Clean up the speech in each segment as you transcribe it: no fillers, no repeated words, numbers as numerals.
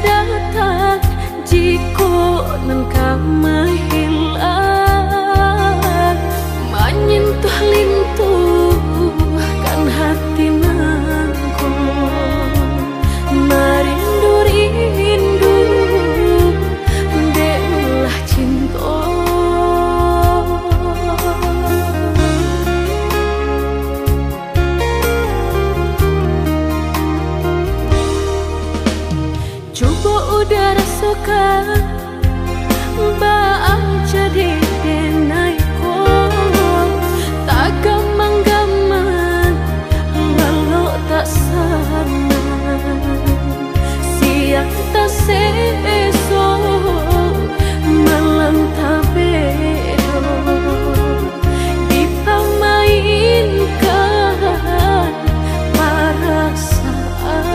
datang jika nengkau menghilang, menyentuh lintuhkan hati nangku, merindu-rindu delah cinta. Coba udara suka baang jadi denaiku, tak gamang-gamang walau tak sana, siang tak seso malam tak bedo, dipamainkan perasaan.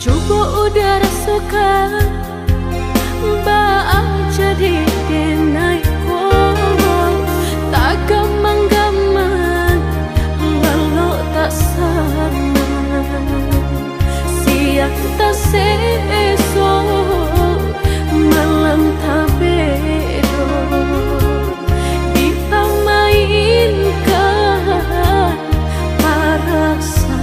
Coba udara suka baang jadi denaiku, tak gamang-gamang walau tak sana, siang tak seso malam tak bedo, dipamainkan perasaan.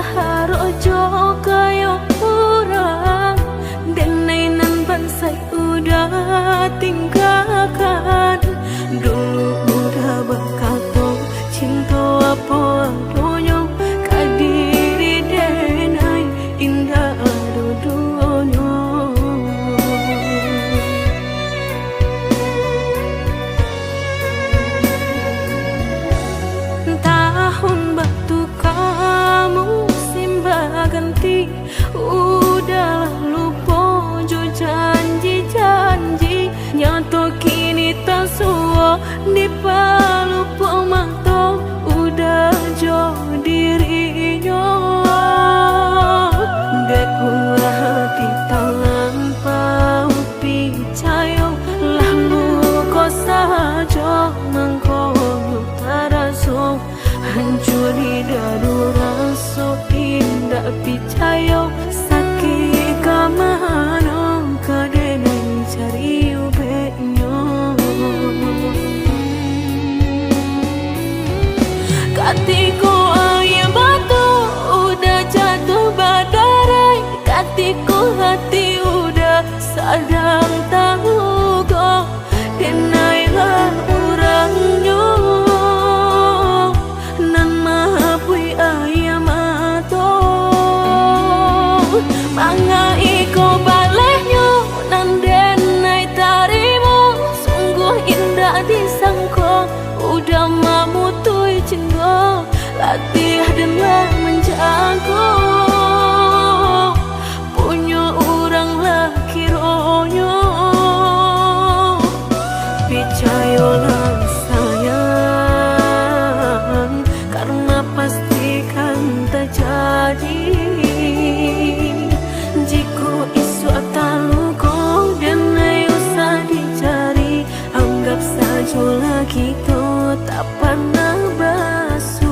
harojo kayo orang, denai nan bansai udah tinggalkan. Dulu udah berkata cinta apa adonyo, kadiri denai indah adonyo. Tahun batu kamu simba ganti, udah lupa jo janji-janji, nyato kini tak suo di palupo mata, udah jo dirinya. Dek ulah hati tanpa picayo, lalu kau saja mengkono taraso, hancur di dadu raso indah picayo, sakit kamano kadenai cari ubeknya. Katiku ayam batu udah jatuh badarai, katiku hati udah sadang tahu kok, denailah orangnya nan maapui ayam ato. Manga iko balehnya nan denai tarimu, sungguh indah disangko, udah mamutui cinta, latih dan menjago, punya orang laki ronyo. Picayolah sayang, karena pastikan terjadi. Jika isu atalu kau dan usah dicari, anggap saja lagi kita tak pernah basuh.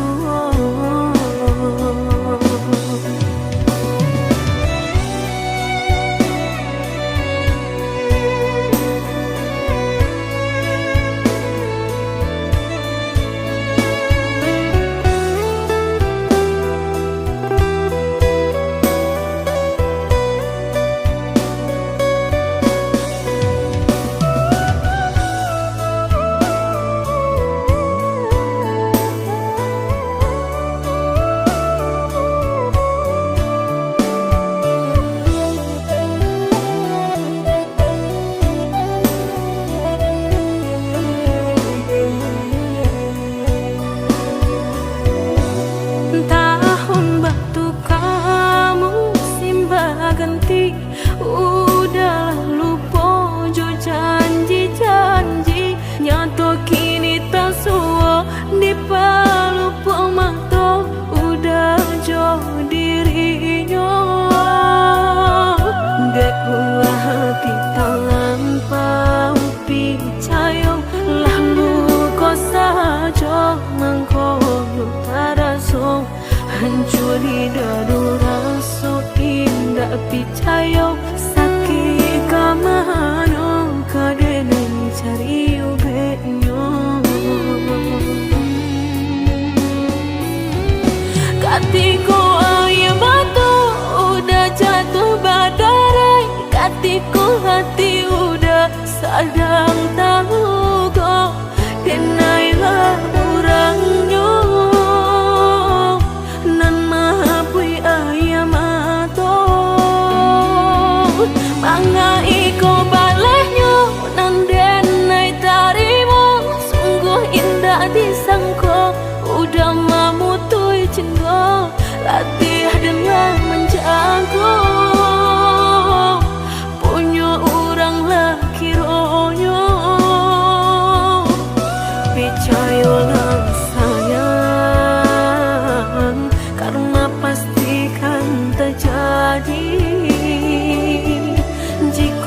Ganti, udah lupa jo janji-janji, nyato kini tak suo di palupo mata, udah jo dirinya. Dek ulah hati tanpa picayo, lalu kau saja mengkono taraso, hancur di dadu raso indah picayo, sakit kamano kadenai cari ubeknya. Katiku ayam batu udah jatuh badarai, katiku hati udah sadang tahu kok, denailah orangnya nan maapui ayam ato. Manga iko balehnya nan denai tarimu, sungguh indah disangko, udah mamutui cinta, latih dan menjago, punya orang laki ronyo. Picayolah sayang, karena pastikan terjadi. Jika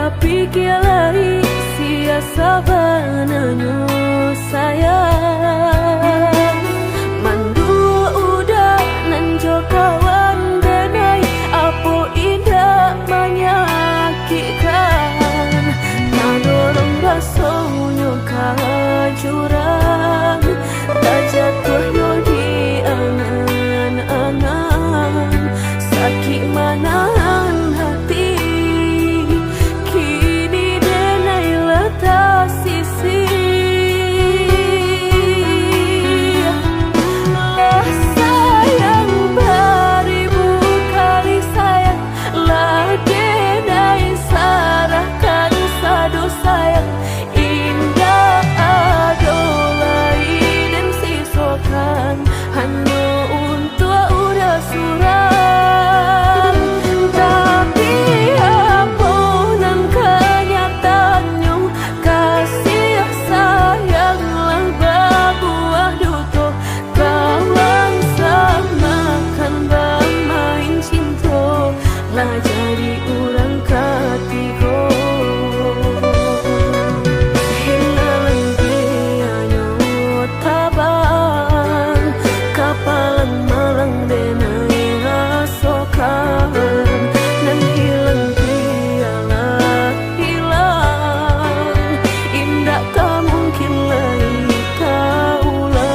tapi kialai sia sabananyo sayang. Mandua udah nanjo kawan denai apo indah menyakitkan. Nadorong basonyo kajurang jatuh yo di angan-angan. Sakit manahan hati kini denai letak sisi. Lah sayang beribu kali sayang, lah denai sarahkan sadu sayang. Indah adolai dan sisokan hanya untuk udah suram. Tapi apunan kenyataannya kasih sayanglah berbuah duto. Kawan samakan bermain cinta lah jadi orang ketiga. Hilang dianya tabang kapalan malang denai asokan. Dan hilang dialah hilang, indah tak mungkin lagi kaulang.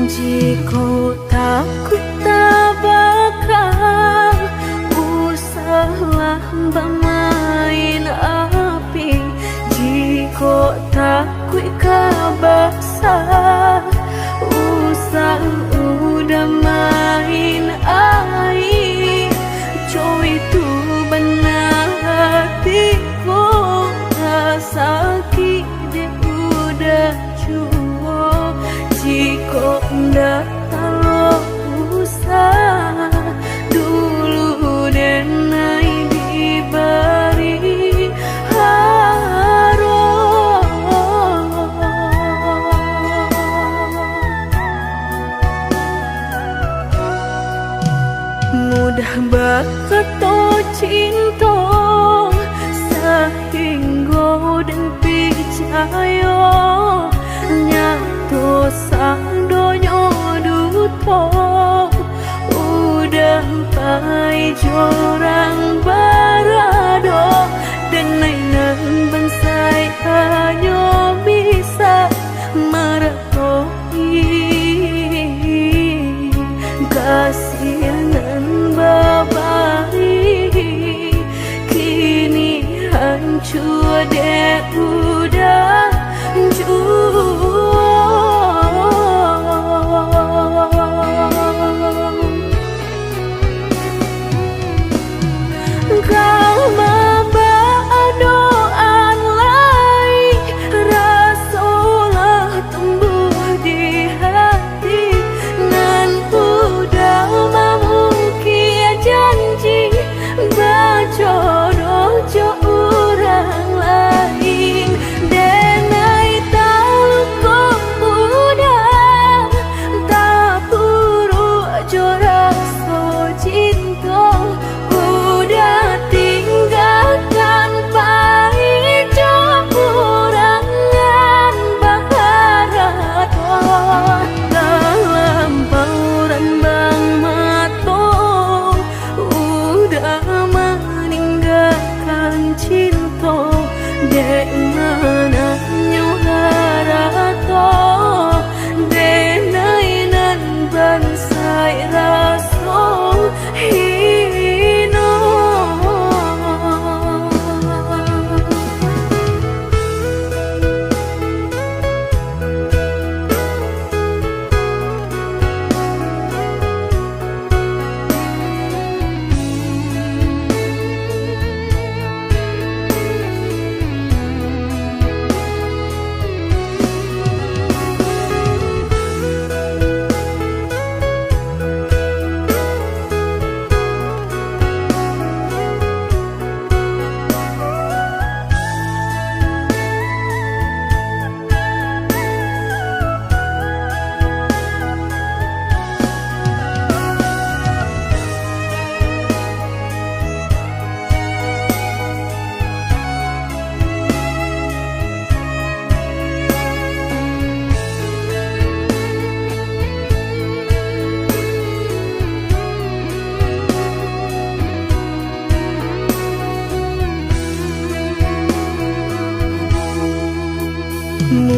Jika takut tak bakal usahlah bermain api. Jika takut kabasa usah udah main air. Coy itu benar hatiku sakit dia udah cuo. Jika ndak kalau usah dulu denai diberi mudah berkata cinta sehingga dan percaya nyato sandonya duto udah pai jorang barado dan nainan bansai hanya bisa meretoi kasihanan babari kini hancur deh udah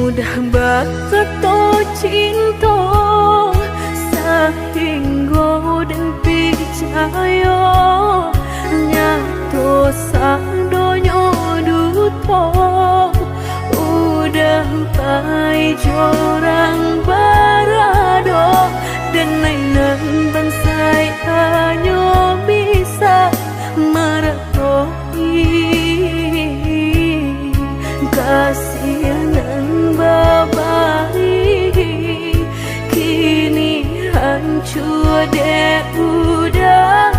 Udah batato cinta sehingga dan percaya nyato sadonyo duto. Udah pai jorang barado dan nainan bansai hanya bisa meretoi kasihanan babai kini hancur deh udah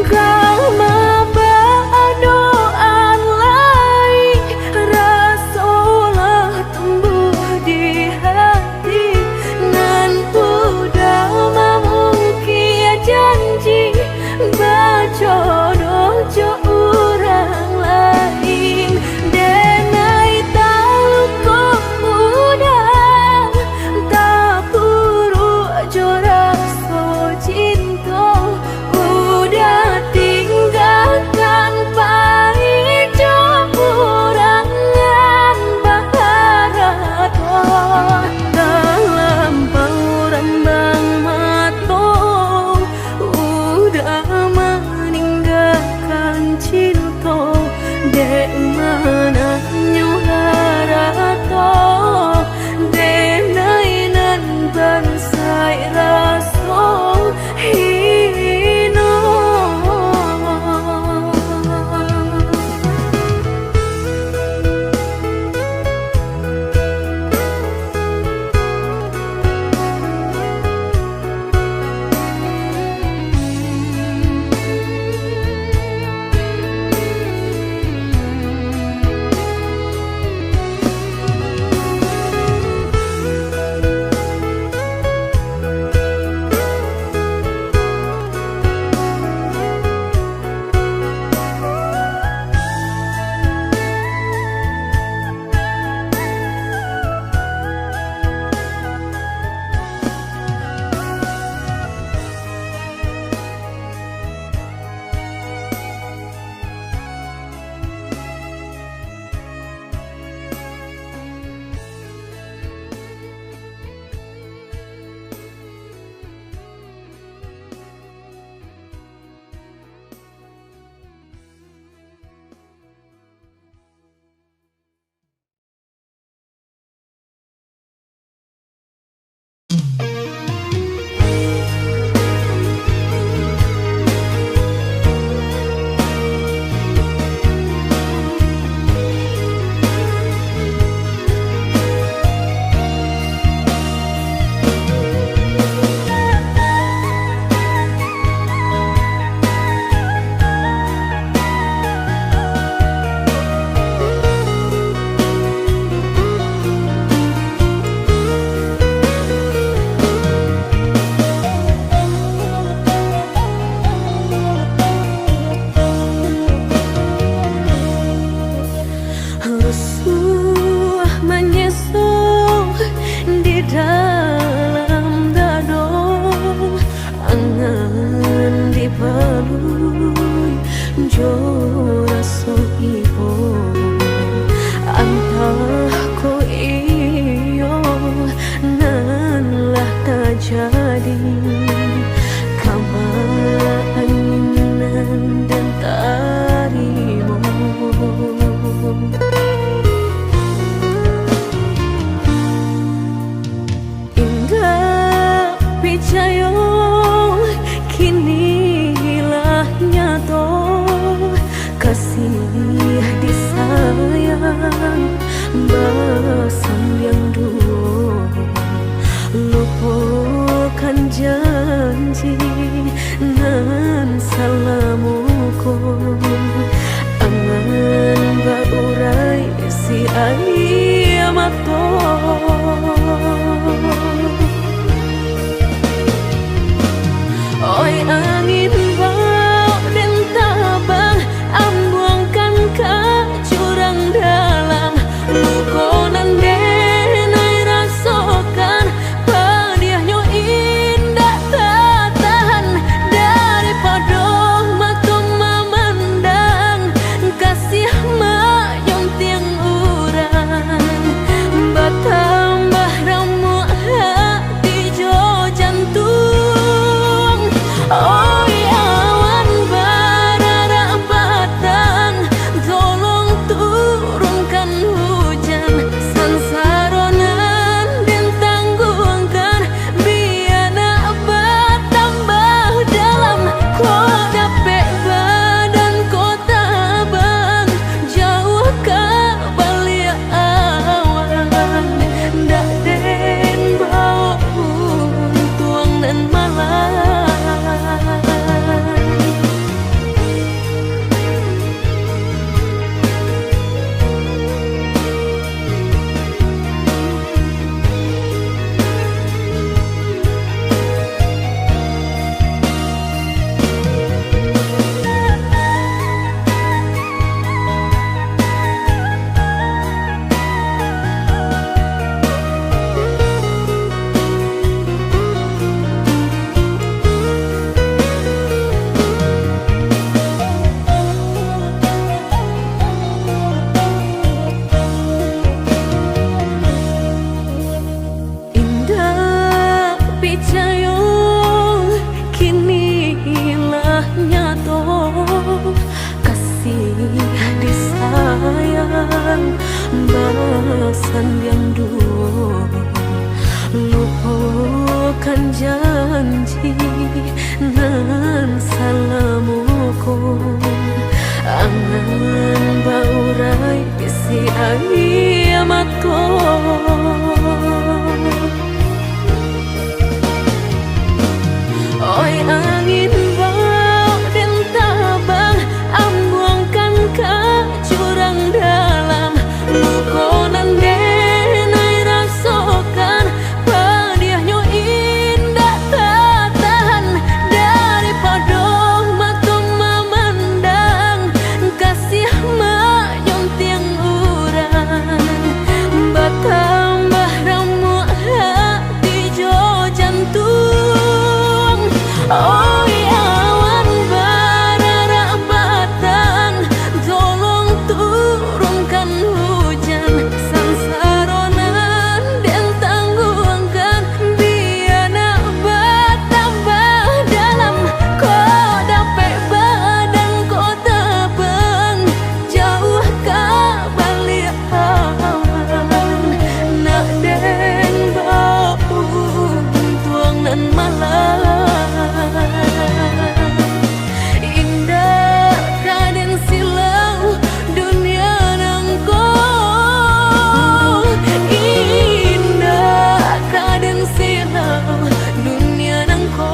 kau doaan lain rasolah tumbuh di hati nan udah memungkir janji bajodoh jo orang lain denai tahu kok mudah tak buru jo raso cinta udah tinggalkan pahit jo urangan baharato dalam paurambang mato udah meninggalkan cinta dek mana nyuharato denai nan bansai raso hino. sandiandu lupakan janji nan salamuku angan baurai bisi ayamatku oi angin bau dan tabang ambuangkan ke jurang dalam lukonan denai rasakan padiahnya indah tak tahan daripada matung memandang kasih menyunting urang bertambah ramu hati jo jantung. Oh awan barara batang tolong turunkan hujan sansaronan dan tangguhkan biana bertambah dalam kau dapat badan kau tebang jauh ke balik awan nak den bau tuang nan malam indah kaden silau dunia nangko indah kaden silau dunia nangko.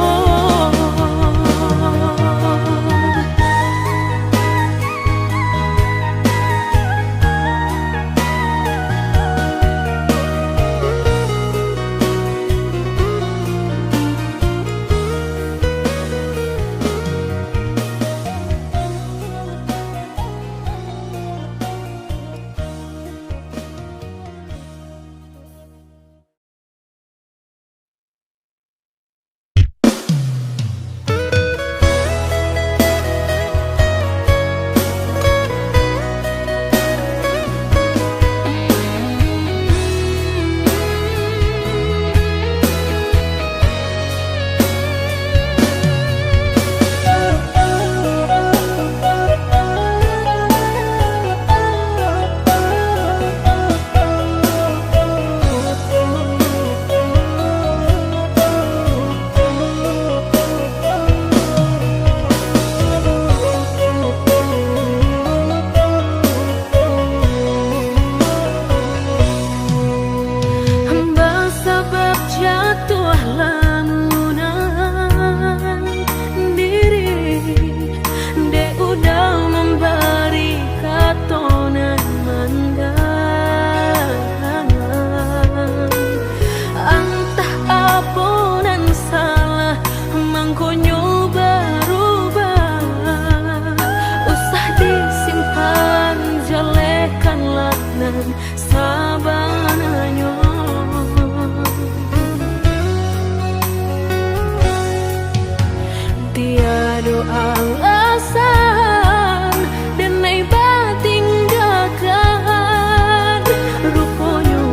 Alasan dan nai bating dakan rupanya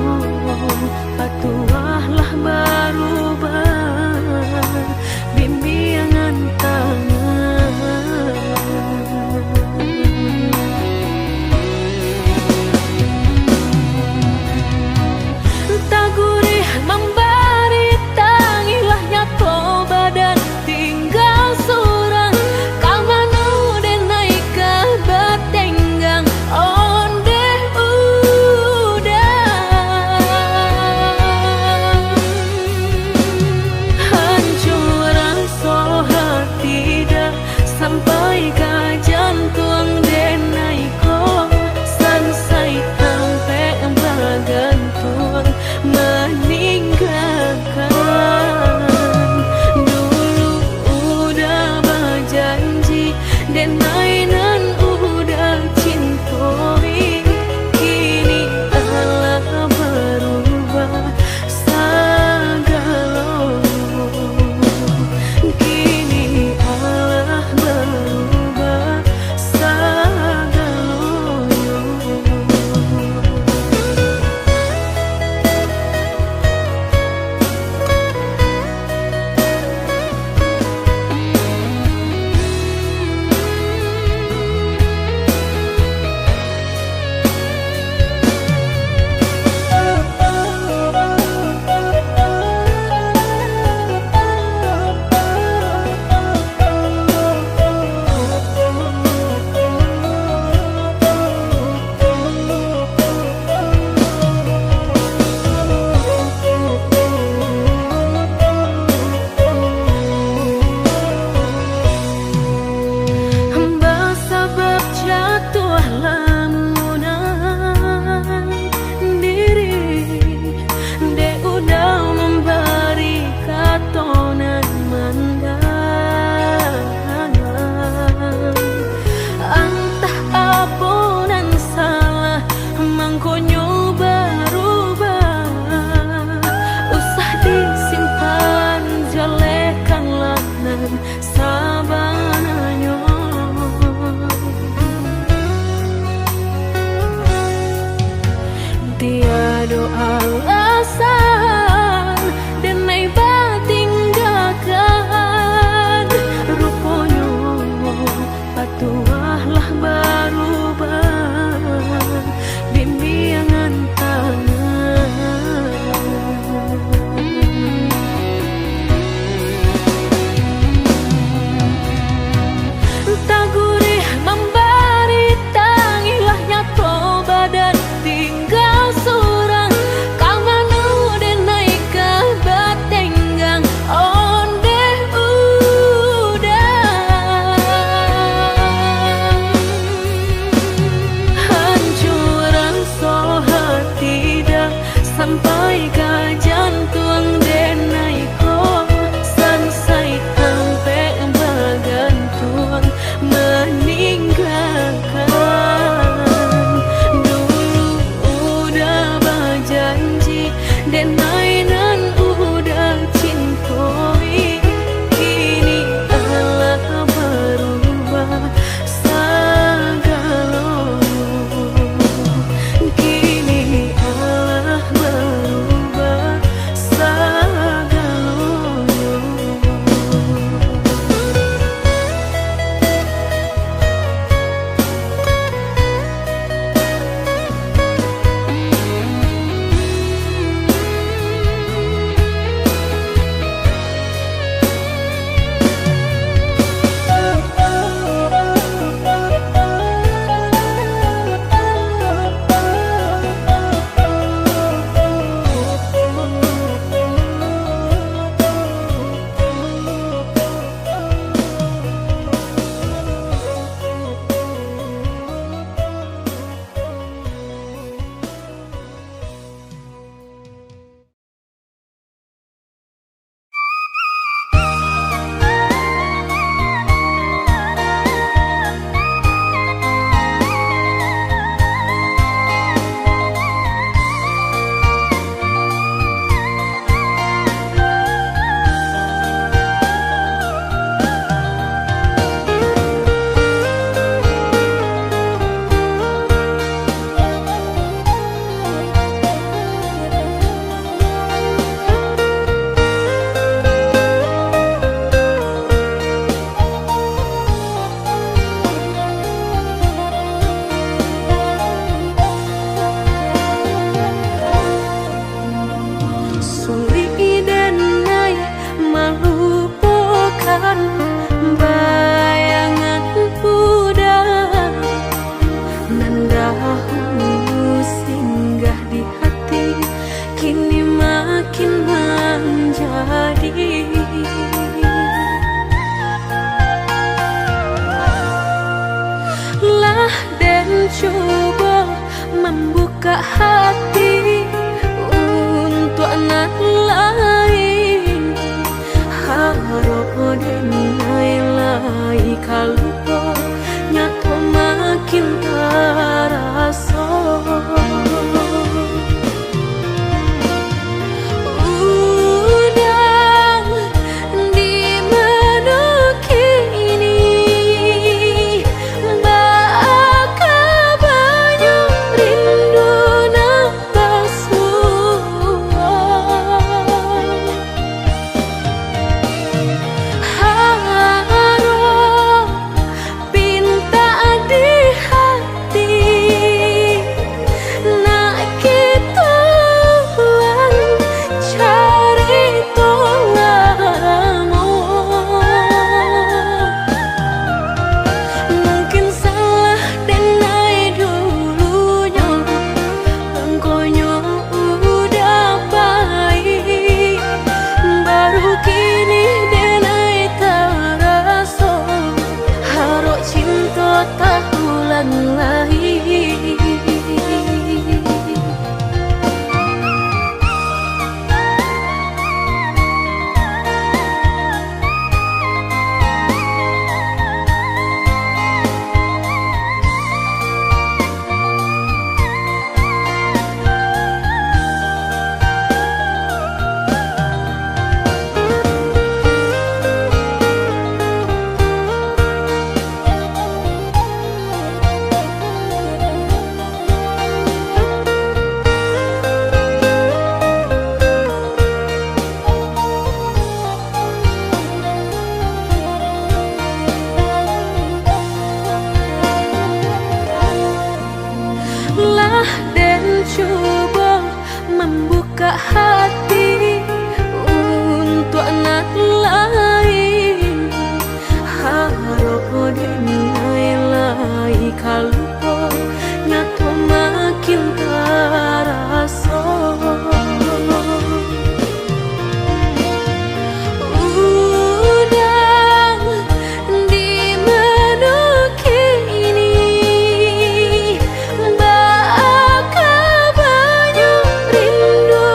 patuahlah berubah bimbingan tangan tak gurih memberi tangilah nyato badan tinggal surang kamanu den naik ke batenggang ondeh udang Coba membuka hati untuk anak lain, harap denai kalau nyato makin terasa. Dan coba membuka hati untuk anak lain, harap denai kalau nyato makin terasa. Rindu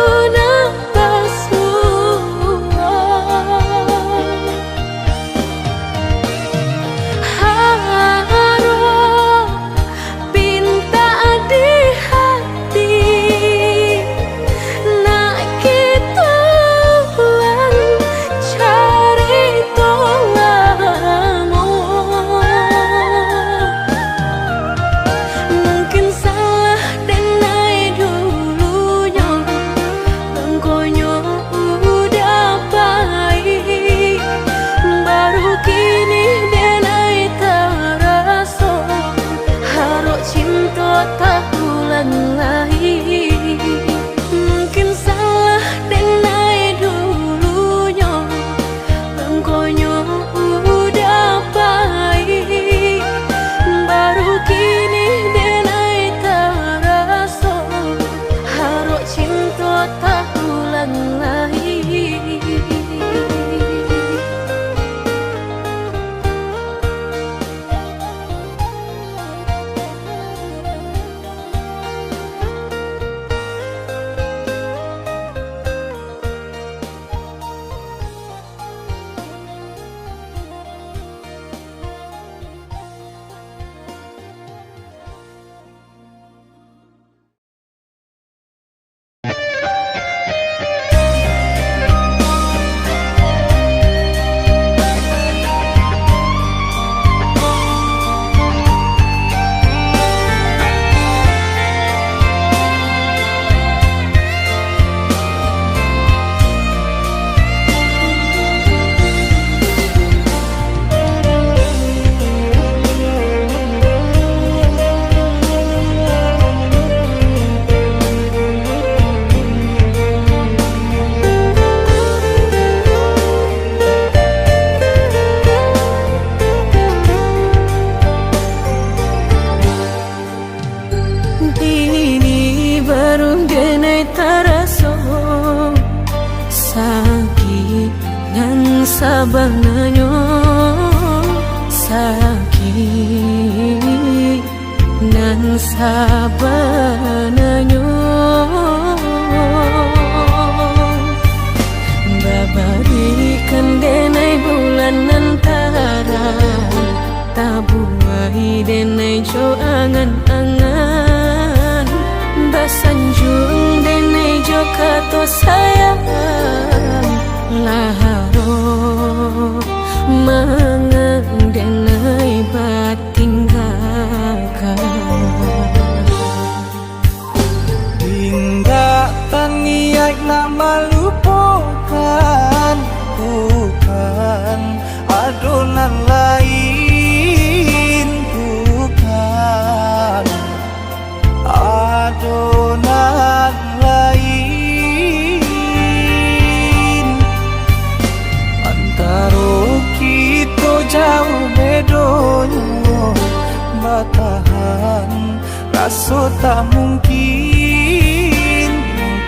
sabananyo sakit nan sabananyo babarikan denai bulan antara tabuai denai jo angan-angan basanjung denai jo kato sayang laharo mangang denai batinggalkan hingga taniak nak melupakan bukan adonan lain bukan adonan lain antara kita jauh bedonyo batahan rasa tak mungkin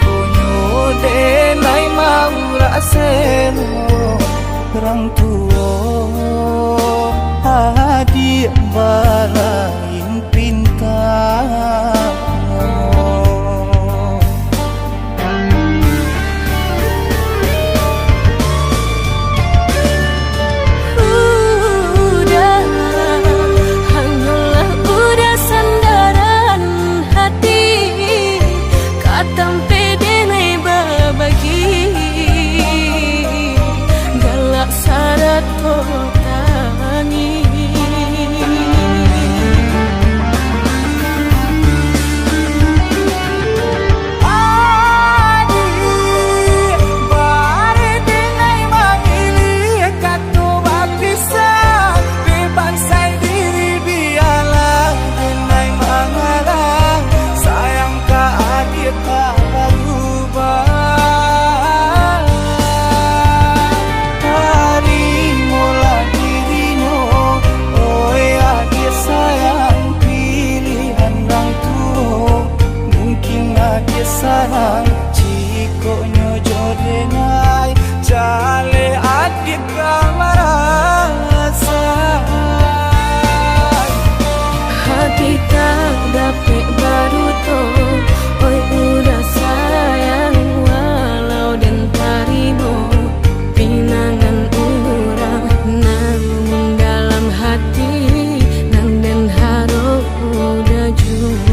konyo denai mau raseno orang tua adik balain pintar sarang cikonyo jodenai jale adik kamarasa hati tak dapat baru to oi udah sayang walau dan tarimo pinangan urang namun dalam hati nang dan haro udah jauh.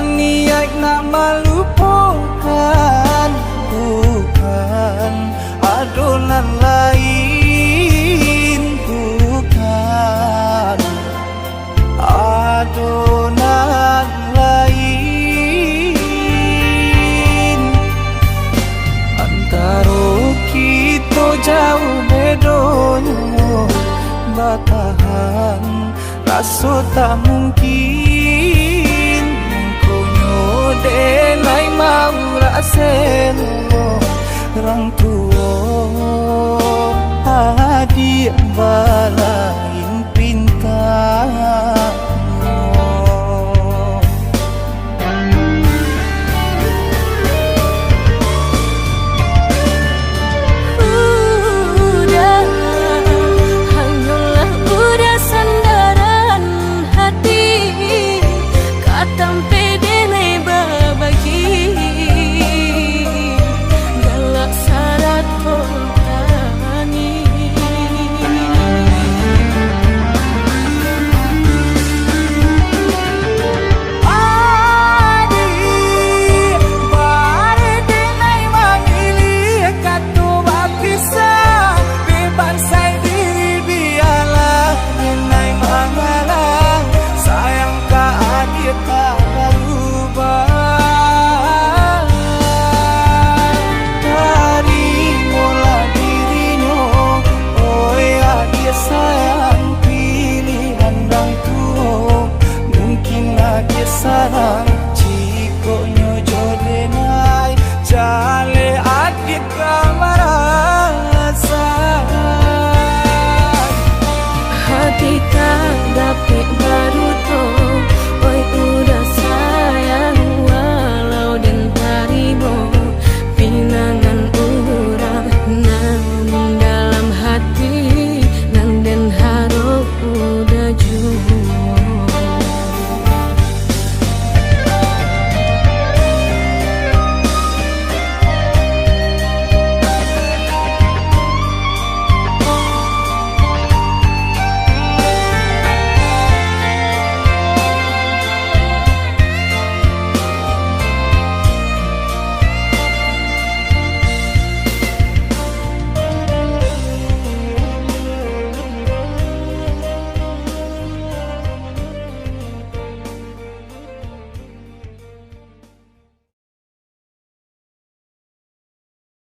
Niat nak melupakan bukan adonan lain bukan adonan lain antara kita jauh bedonyo batahan rasa tak mungkin denai mau raseno orang tua adik bala